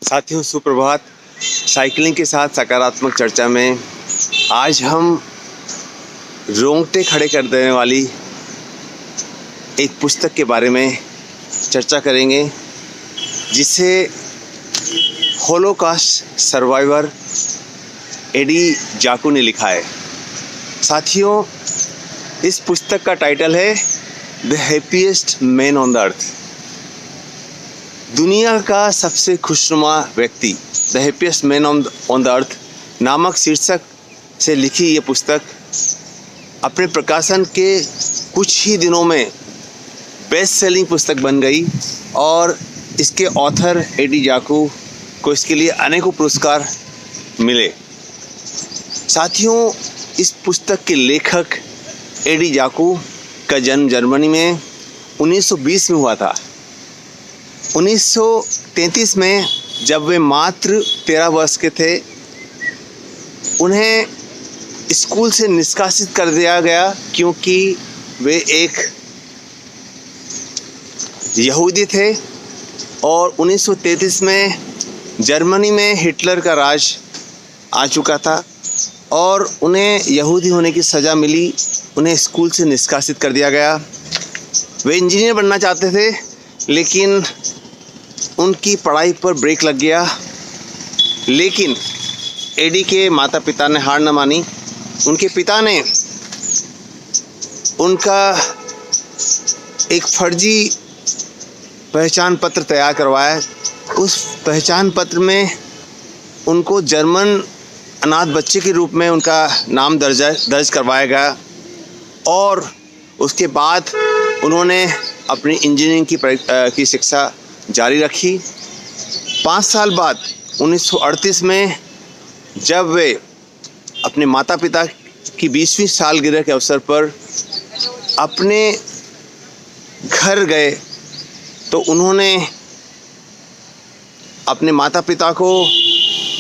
साथियों सुप्रभात। साइकिलिंग के साथ सकारात्मक चर्चा में आज हम रोंगटे खड़े कर देने वाली एक पुस्तक के बारे में चर्चा करेंगे, जिसे होलोकॉस्ट सर्वाइवर एडी जाकू ने लिखा है। साथियों, इस पुस्तक का टाइटल है the happiest man on the earth. दुनिया का सबसे खुशनुमा व्यक्ति, the happiest man on the earth नामक शीर्षक से लिखी ये पुस्तक अपने प्रकाशन के कुछ ही दिनों में बेस्ट सेलिंग पुस्तक बन गई और इसके ऑथर एडी जाकू को इसके लिए अनेकों पुरस्कार मिले। साथियों, इस पुस्तक के लेखक एडी जाकू का जन्म जर्मनी में 1920 में हुआ था। 1933 में जब वे मात्र 13 वर्ष के थे, उन्हें स्कूल से निष्कासित कर दिया गया क्योंकि वे एक यहूदी थे और 1933 में जर्मनी में हिटलर का राज आ चुका था और उन्हें यहूदी होने की सज़ा मिली। उन्हें स्कूल से निष्कासित कर दिया गया। वे इंजीनियर बनना चाहते थे, लेकिन उनकी पढ़ाई पर ब्रेक लग गया। लेकिन एडी के माता पिता ने हार न मानी। उनके पिता ने उनका एक फर्जी पहचान पत्र तैयार करवाया। उस पहचान पत्र में उनको जर्मन अनाथ बच्चे के रूप में उनका नाम दर्ज करवाया गया और उसके बाद उन्होंने अपनी इंजीनियरिंग की शिक्षा जारी रखी। 5 साल बाद 1938 में जब वे अपने माता पिता की 20वीं सालगिरह के अवसर पर अपने घर गए तो उन्होंने अपने माता पिता को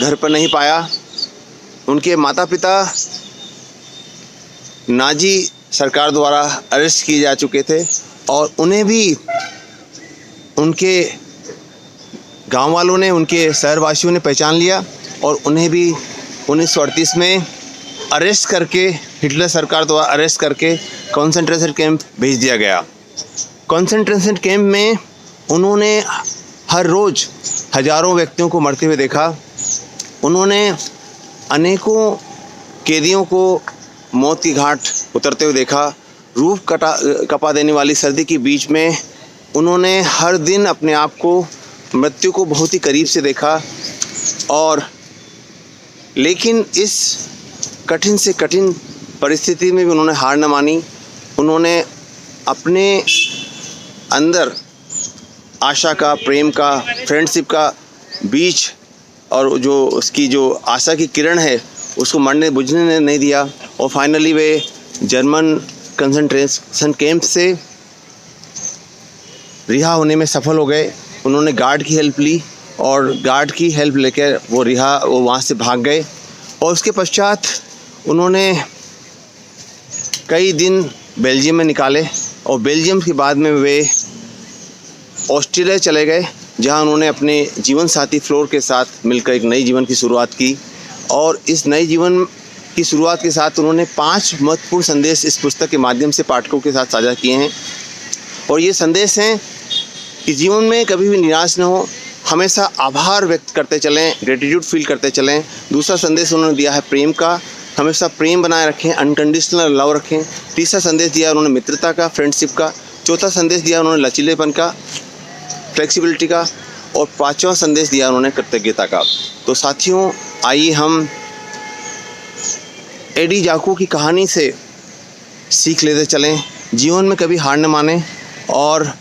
घर पर नहीं पाया। उनके माता पिता नाजी सरकार द्वारा अरेस्ट किए जा चुके थे और उन्हें भी उनके गांव वालों ने, उनके शहरवासियों ने पहचान लिया और उन्हें भी 1938 में अरेस्ट करके, हिटलर सरकार द्वारा अरेस्ट करके कंसंट्रेशन कैंप भेज दिया गया। कंसंट्रेशन कैंप में उन्होंने हर रोज़ हज़ारों व्यक्तियों को मरते हुए देखा। उन्होंने अनेकों कैदियों को मौत की घाट उतरते हुए देखा। रूह कपा देने वाली सर्दी के बीच में उन्होंने हर दिन अपने आप को, मृत्यु को बहुत ही करीब से देखा। और लेकिन इस कठिन से कठिन परिस्थिति में भी उन्होंने हार न मानी। उन्होंने अपने अंदर आशा का, प्रेम का, फ्रेंडशिप का बीज और जो उसकी जो आशा की किरण है उसको मरने बुझने नहीं दिया और फाइनली वे जर्मन कंसंट्रेशन कैंप से रिहा होने में सफल हो गए। उन्होंने गार्ड की हेल्प ली और गार्ड की हेल्प लेकर वो वहाँ से भाग गए और उसके पश्चात उन्होंने कई दिन बेल्जियम में निकाले और बेल्जियम के बाद में वे ऑस्ट्रेलिया चले गए, जहाँ उन्होंने अपने जीवन साथी फ्लोर के साथ मिलकर एक नई जीवन की शुरुआत की। और इस नए जीवन की शुरुआत के साथ उन्होंने 5 महत्वपूर्ण संदेश इस पुस्तक के माध्यम से पाठकों के साथ साझा किए हैं। और ये संदेश हैं कि जीवन में कभी भी निराश न हो, हमेशा आभार व्यक्त करते चलें, ग्रेटिट्यूड फील करते चलें। दूसरा संदेश उन्होंने दिया है प्रेम का, हमेशा प्रेम बनाए रखें, अनकंडीशनल लव रखें। तीसरा संदेश दिया उन्होंने मित्रता का, फ्रेंडशिप का। चौथा संदेश दिया उन्होंने लचीलेपन का, फ्लेक्सिबिलिटी का। और 5वां संदेश दिया उन्होंने कृतज्ञता का। तो साथियों, आइए हम एडी जाकू की कहानी से सीख लेते चलें। जीवन में कभी हार न मानें और